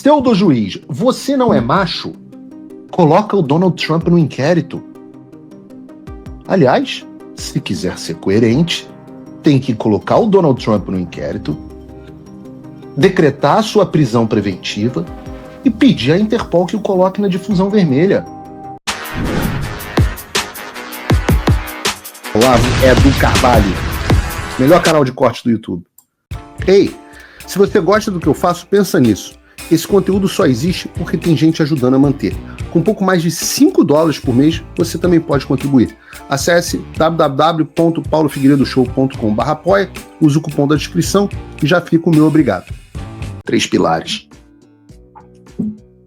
Pseudo-juiz, você não é macho? Coloca o Donald Trump no inquérito. Aliás, se quiser ser coerente, tem que colocar o Donald Trump no inquérito, decretar a sua prisão preventiva e pedir à Interpol que o coloque na difusão vermelha. Olá, Edu Carvalho, melhor canal de corte do YouTube. Ei, se você gosta do que eu faço, pensa nisso. Esse conteúdo só existe porque tem gente ajudando a manter. Com pouco mais de $5 por mês, você também pode contribuir. Acesse www.paulofigueiredoshow.com/apoia, use o cupom da descrição e já fica o meu obrigado. 3 pilares.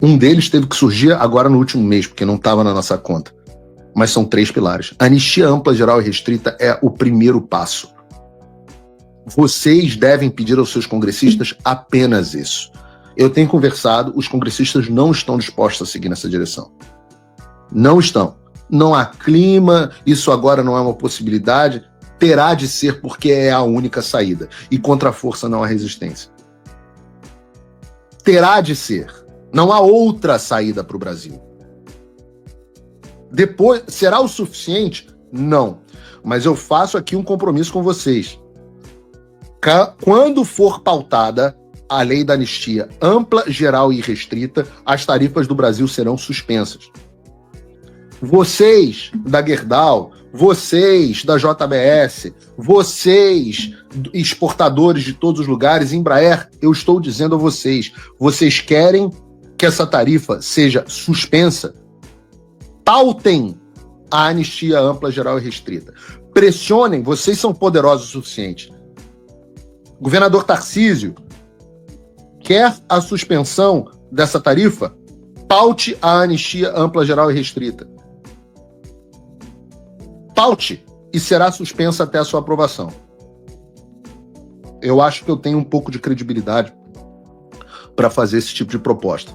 Um deles teve que surgir agora no último mês, porque não estava na nossa conta. Mas são 3 pilares. A anistia ampla, geral e restrita é o primeiro passo. Vocês devem pedir aos seus congressistas apenas isso. Eu tenho conversado, os congressistas não estão dispostos a seguir nessa direção. Não estão. Não há clima, isso agora não é uma possibilidade, terá de ser porque é a única saída. E contra a força não há resistência. Terá de ser. Não há outra saída para o Brasil. Depois, será o suficiente? Não. Mas eu faço aqui um compromisso com vocês. Quando for pautada a lei da anistia ampla, geral e restrita, as tarifas do Brasil serão suspensas. Vocês da Gerdau, vocês da JBS, vocês exportadores de todos os lugares, Embraer, eu estou dizendo a vocês, vocês querem que essa tarifa seja suspensa? Pautem a anistia ampla, geral e restrita. Pressionem, vocês são poderosos o suficiente. Governador Tarcísio, quer a suspensão dessa tarifa? Paute a anistia ampla, geral e restrita. Paute e será suspensa até a sua aprovação. Eu acho que eu tenho um pouco de credibilidade para fazer esse tipo de proposta.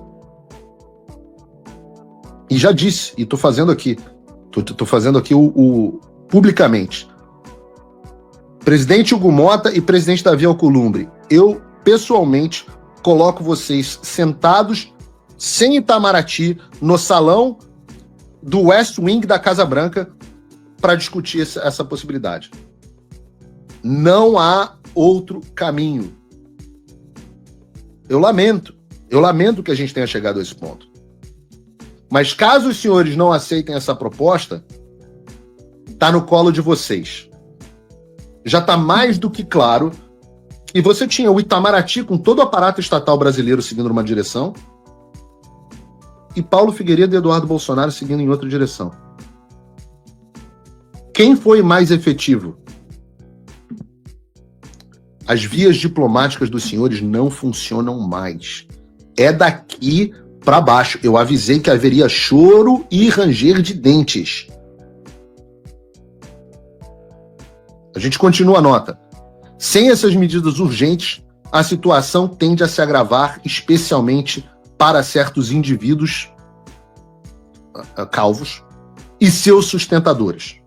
E já disse, e estou fazendo aqui, estou fazendo aqui publicamente. Presidente Hugo Mota e presidente Davi Alcolumbre, eu pessoalmente coloco vocês sentados, sem Itamaraty, no salão do West Wing da Casa Branca para discutir essa possibilidade. Não há outro caminho. Eu lamento que a gente tenha chegado a esse ponto. Mas caso os senhores não aceitem essa proposta, está no colo de vocês. Já está mais do que claro que você tinha o Itamaraty com todo o aparato estatal brasileiro seguindo numa direção e Paulo Figueiredo e Eduardo Bolsonaro seguindo em outra direção. Quem foi mais efetivo? As vias diplomáticas dos senhores não funcionam mais. É daqui para baixo. Eu avisei que haveria choro e ranger de dentes. A gente continua a nota. Sem essas medidas urgentes, a situação tende a se agravar, especialmente para certos indivíduos calvos e seus sustentadores.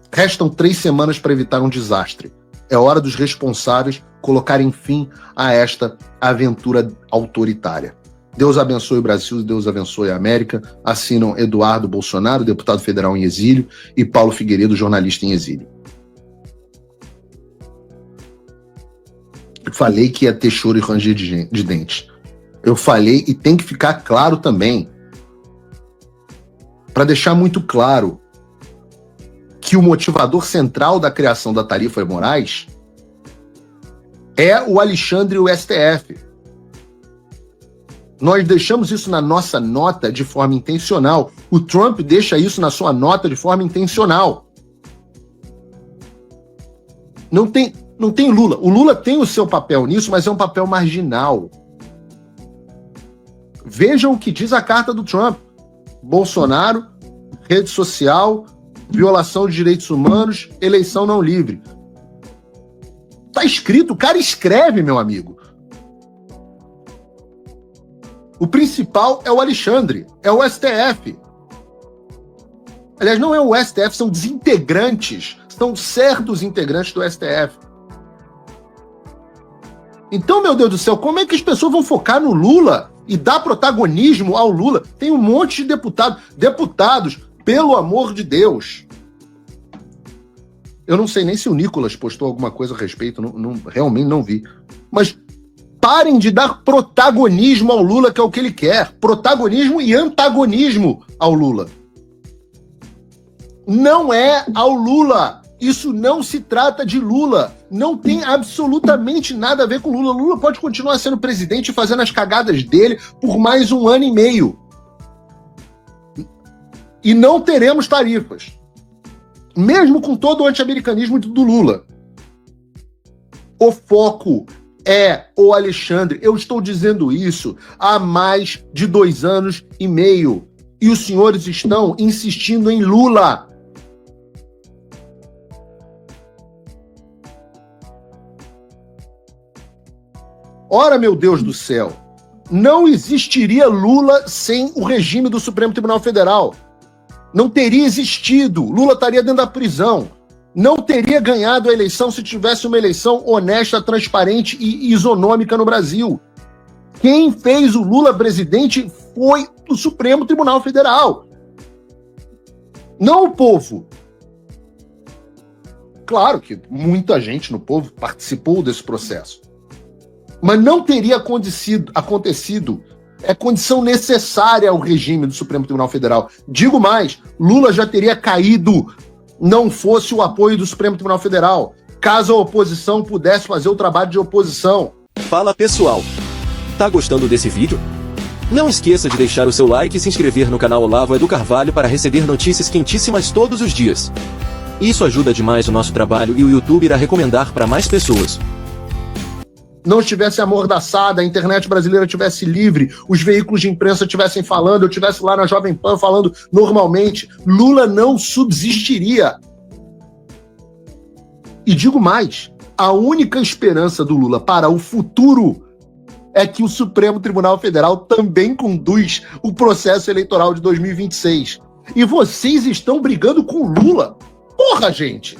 Restam 3 semanas para evitar um desastre. É hora dos responsáveis colocarem fim a esta aventura autoritária. Deus abençoe o Brasil, Deus abençoe a América. Assinam Eduardo Bolsonaro, deputado federal em exílio, e Paulo Figueiredo, jornalista em exílio. Eu falei que ia ter choro e ranger de dentes. Eu falei, e tem que ficar claro também, para deixar muito claro, que o motivador central da criação da tarifa Moraes é o Alexandre e o STF. Nós deixamos isso na nossa nota de forma intencional. O Trump deixa isso na sua nota de forma intencional. Não tem Lula. O Lula tem o seu papel nisso, mas é um papel marginal. Vejam o que diz a carta do Trump. Bolsonaro, rede social, violação de direitos humanos, eleição não livre. Tá escrito, o cara escreve, meu amigo. O principal é o Alexandre, é o STF. Aliás, não é o STF, são desintegrantes, são certos integrantes do STF. Então, meu Deus do céu, como é que as pessoas vão focar no Lula e dar protagonismo ao Lula? Tem um monte de deputados, pelo amor de Deus. Eu não sei nem se o Nicolas postou alguma coisa a respeito, realmente não vi. Mas parem de dar protagonismo ao Lula, que é o que ele quer. Protagonismo e antagonismo ao Lula. Não é ao Lula. Isso não se trata de Lula. Não tem absolutamente nada a ver com Lula. Lula pode continuar sendo presidente e fazendo as cagadas dele por mais 1 ano e meio. E não teremos tarifas. Mesmo com todo o anti-americanismo do Lula. O foco é o Alexandre. Eu estou dizendo isso há mais de 2 anos e meio. E os senhores estão insistindo em Lula. Ora, meu Deus do céu, não existiria Lula sem o regime do Supremo Tribunal Federal. Não teria existido. Lula estaria dentro da prisão. Não teria ganhado a eleição se tivesse uma eleição honesta, transparente e isonômica no Brasil. Quem fez o Lula presidente foi o Supremo Tribunal Federal. Não o povo. Claro que muita gente no povo participou desse processo. Mas não teria acontecido, é condição necessária ao regime do Supremo Tribunal Federal. Digo mais, Lula já teria caído, não fosse o apoio do Supremo Tribunal Federal, caso a oposição pudesse fazer o trabalho de oposição. Fala pessoal, tá gostando desse vídeo? Não esqueça de deixar o seu like e se inscrever no canal Olavo Edu Carvalho para receber notícias quentíssimas todos os dias. Isso ajuda demais o nosso trabalho e o YouTube irá recomendar para mais pessoas. Não estivesse amordaçada, a internet brasileira estivesse livre, os veículos de imprensa estivessem falando, eu estivesse lá na Jovem Pan falando normalmente, Lula não subsistiria. E digo mais, a única esperança do Lula para o futuro é que o Supremo Tribunal Federal também conduz o processo eleitoral de 2026. E vocês estão brigando com o Lula. Porra, gente!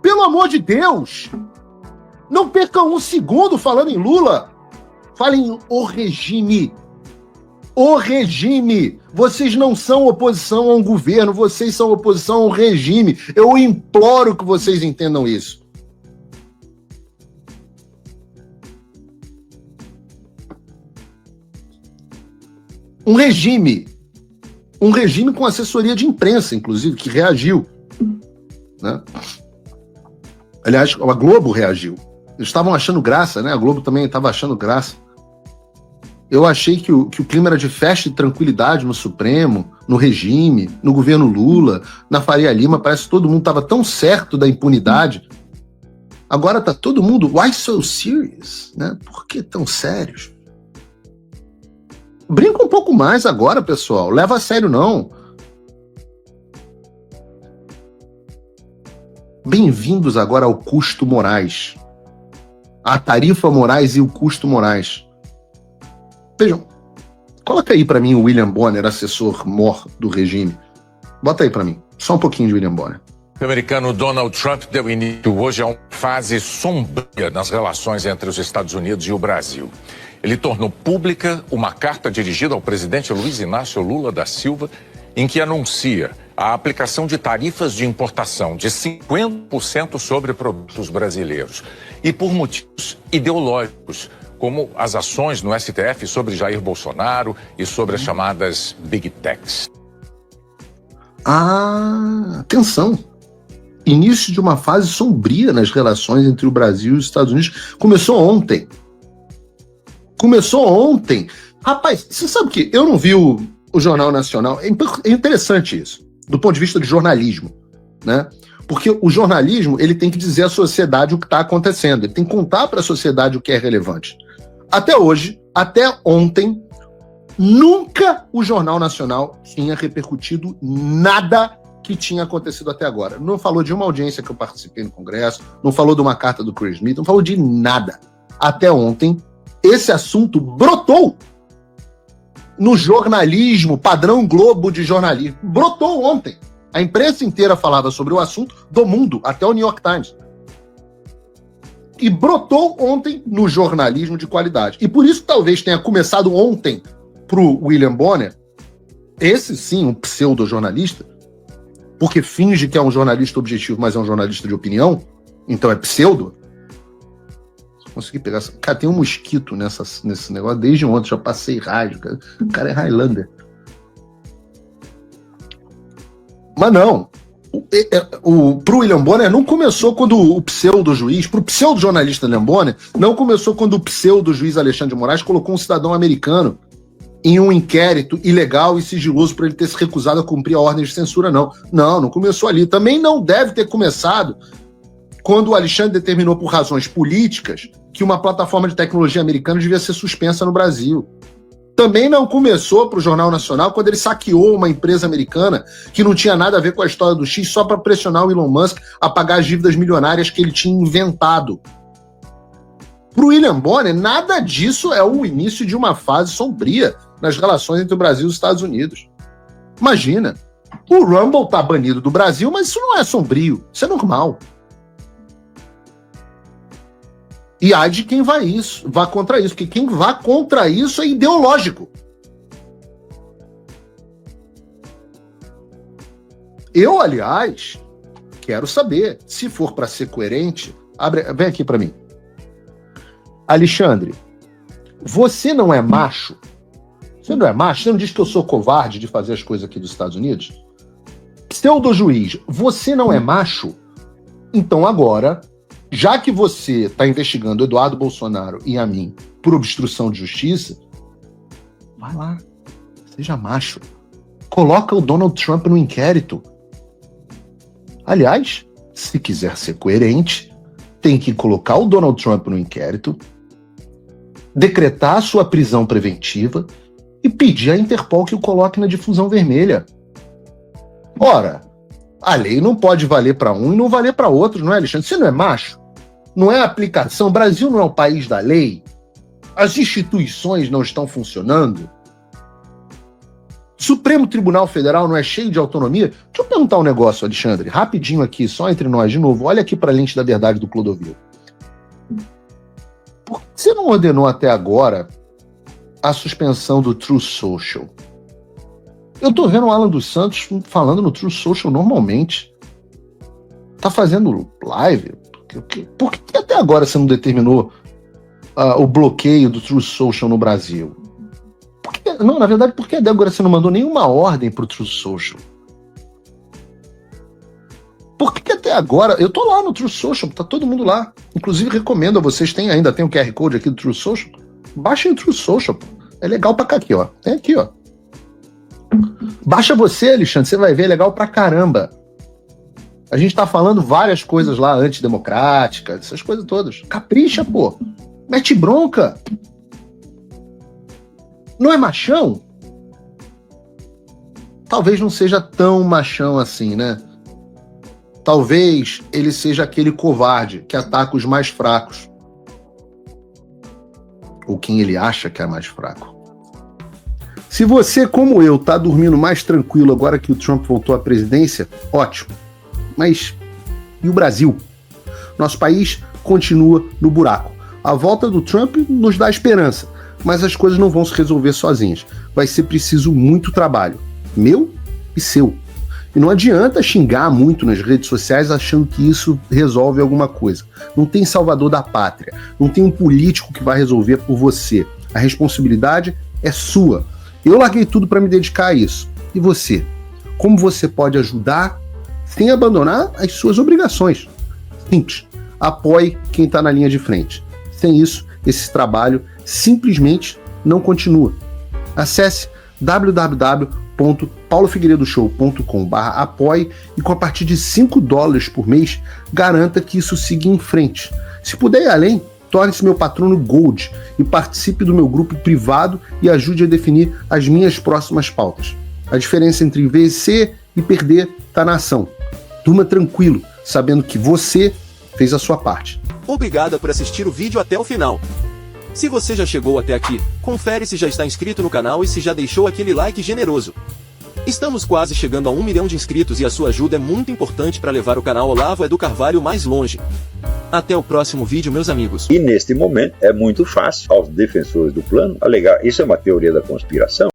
Pelo amor de Deus! Não percam 1 segundo falando em Lula. Falem em o regime. O regime. Vocês não são oposição a um governo, vocês são oposição ao regime. Eu imploro que vocês entendam isso. Um regime com assessoria de imprensa, inclusive, que reagiu. Né? Aliás, a Globo reagiu. Eles estavam achando graça, né? A Globo também estava achando graça. Eu achei que o clima era de festa e tranquilidade no Supremo, no regime, no governo Lula, na Faria Lima. Parece que todo mundo estava tão certo da impunidade. Agora tá todo mundo, why so serious? Né? Por que tão sérios? Brinca um pouco mais agora, pessoal. Leva a sério, não. Bem-vindos agora ao custo Moraes. A tarifa Moraes e o custo Moraes. Vejam, coloca aí para mim o William Bonner, assessor mor do regime. Bota aí para mim, só um pouquinho de William Bonner. O americano Donald Trump deu início hoje a uma fase sombria nas relações entre os Estados Unidos e o Brasil. Ele tornou pública uma carta dirigida ao presidente Luiz Inácio Lula da Silva, em que anuncia a aplicação de tarifas de importação de 50% sobre produtos brasileiros. E por motivos ideológicos, como as ações no STF sobre Jair Bolsonaro e sobre as chamadas Big Techs. Atenção! Início de uma fase sombria nas relações entre o Brasil e os Estados Unidos. Começou ontem. Rapaz, você sabe que eu não vi o Jornal Nacional. É interessante isso, do ponto de vista de jornalismo, né? Porque o jornalismo, ele tem que dizer à sociedade o que está acontecendo. Ele tem que contar para a sociedade o que é relevante. Até hoje, até ontem, nunca o Jornal Nacional tinha repercutido nada que tinha acontecido até agora. Não falou de uma audiência que eu participei no Congresso, não falou de uma carta do Chris Smith, não falou de nada. Até ontem, esse assunto brotou no jornalismo, padrão Globo de jornalismo. Brotou ontem. A imprensa inteira falava sobre o assunto do mundo, até o New York Times. e brotou ontem no jornalismo de qualidade. E por isso talvez tenha começado ontem pro William Bonner, esse sim, um pseudo-jornalista, porque finge que é um jornalista objetivo, mas é um jornalista de opinião, então é pseudo. Consegui pegar essa... Cara, tem um mosquito nesse negócio desde ontem, já passei rádio, cara. O cara é Highlander. Mas não. Pro William Bonner não começou quando o pseudo-juiz, pro pseudo-jornalista William Bonner, não começou quando o pseudo-juiz Alexandre de Moraes colocou um cidadão americano em um inquérito ilegal e sigiloso para ele ter se recusado a cumprir a ordem de censura, não. Não começou ali. Também não deve ter começado quando o Alexandre determinou por razões políticas que uma plataforma de tecnologia americana devia ser suspensa no Brasil. Também não começou para o Jornal Nacional quando ele saqueou uma empresa americana que não tinha nada a ver com a história do X só para pressionar o Elon Musk a pagar as dívidas milionárias que ele tinha inventado. Para o William Bonner, nada disso é o início de uma fase sombria nas relações entre o Brasil e os Estados Unidos. Imagina, o Rumble está banido do Brasil, mas isso não é sombrio, isso é normal. E há de quem vá contra isso, porque quem vá contra isso é ideológico. Eu, aliás, quero saber, se for para ser coerente, vem aqui para mim. Alexandre, você não é macho? Você não é macho? Você não diz que eu sou covarde de fazer as coisas aqui dos Estados Unidos? Pseudo-juiz, você não é macho? Então agora, já que você está investigando Eduardo Bolsonaro e a mim por obstrução de justiça, vai lá, seja macho. Coloca o Donald Trump no inquérito. Aliás, se quiser ser coerente, tem que colocar o Donald Trump no inquérito, decretar a sua prisão preventiva e pedir à Interpol que o coloque na difusão vermelha. Ora, a lei não pode valer para um e não valer para outro, não é, Alexandre? Você não é macho? Não é aplicação? O Brasil não é o país da lei? As instituições não estão funcionando? Supremo Tribunal Federal não é cheio de autonomia? Deixa eu perguntar um negócio, Alexandre, rapidinho aqui, só entre nós de novo. Olha aqui para a lente da verdade do Clodovil. Por que você não ordenou até agora a suspensão do Truth Social? Eu tô vendo o Alan dos Santos falando no Truth Social normalmente. Tá fazendo live? Por que até agora você não determinou o bloqueio do Truth Social no Brasil? Não, na verdade, por que até agora você não mandou nenhuma ordem pro Truth Social? Por que até agora... Eu tô lá no Truth Social, tá todo mundo lá. Inclusive, recomendo a vocês, ainda tem o QR Code aqui do Truth Social. Baixem o Truth Social, pô. É legal pra cá, aqui, ó. Tem aqui, ó. Baixa você, Alexandre, você vai ver, é legal pra caramba. A gente tá falando várias coisas lá, antidemocráticas, essas coisas todas. Capricha, pô. Mete bronca. Não é machão? Talvez não seja tão machão assim, né? Talvez ele seja aquele covarde que ataca os mais fracos. Ou quem ele acha que é mais fraco. Se você, como eu, tá dormindo mais tranquilo agora que o Trump voltou à presidência, ótimo. Mas e o Brasil? Nosso país continua no buraco. A volta do Trump nos dá esperança, mas as coisas não vão se resolver sozinhas. Vai ser preciso muito trabalho, meu e seu. E não adianta xingar muito nas redes sociais achando que isso resolve alguma coisa. Não tem salvador da pátria, não tem um político que vai resolver por você. A responsabilidade é sua. Eu larguei tudo para me dedicar a isso. E você? Como você pode ajudar sem abandonar as suas obrigações? Simples. Apoie quem está na linha de frente. Sem isso, esse trabalho simplesmente não continua. Acesse www.paulofigueiredoshow.com/apoie e com a partir de $5 por mês, garanta que isso siga em frente. Se puder ir além, torne-se meu patrono Gold e participe do meu grupo privado e ajude a definir as minhas próximas pautas. A diferença entre vencer e perder está na ação. Durma tranquilo, sabendo que você fez a sua parte. Obrigada por assistir o vídeo até o final. Se você já chegou até aqui, confere se já está inscrito no canal e se já deixou aquele like generoso. Estamos quase chegando a 1 milhão de inscritos e a sua ajuda é muito importante para levar o canal Olavo do Carvalho mais longe. Até o próximo vídeo, meus amigos. E neste momento é muito fácil aos defensores do plano alegar: isso é uma teoria da conspiração.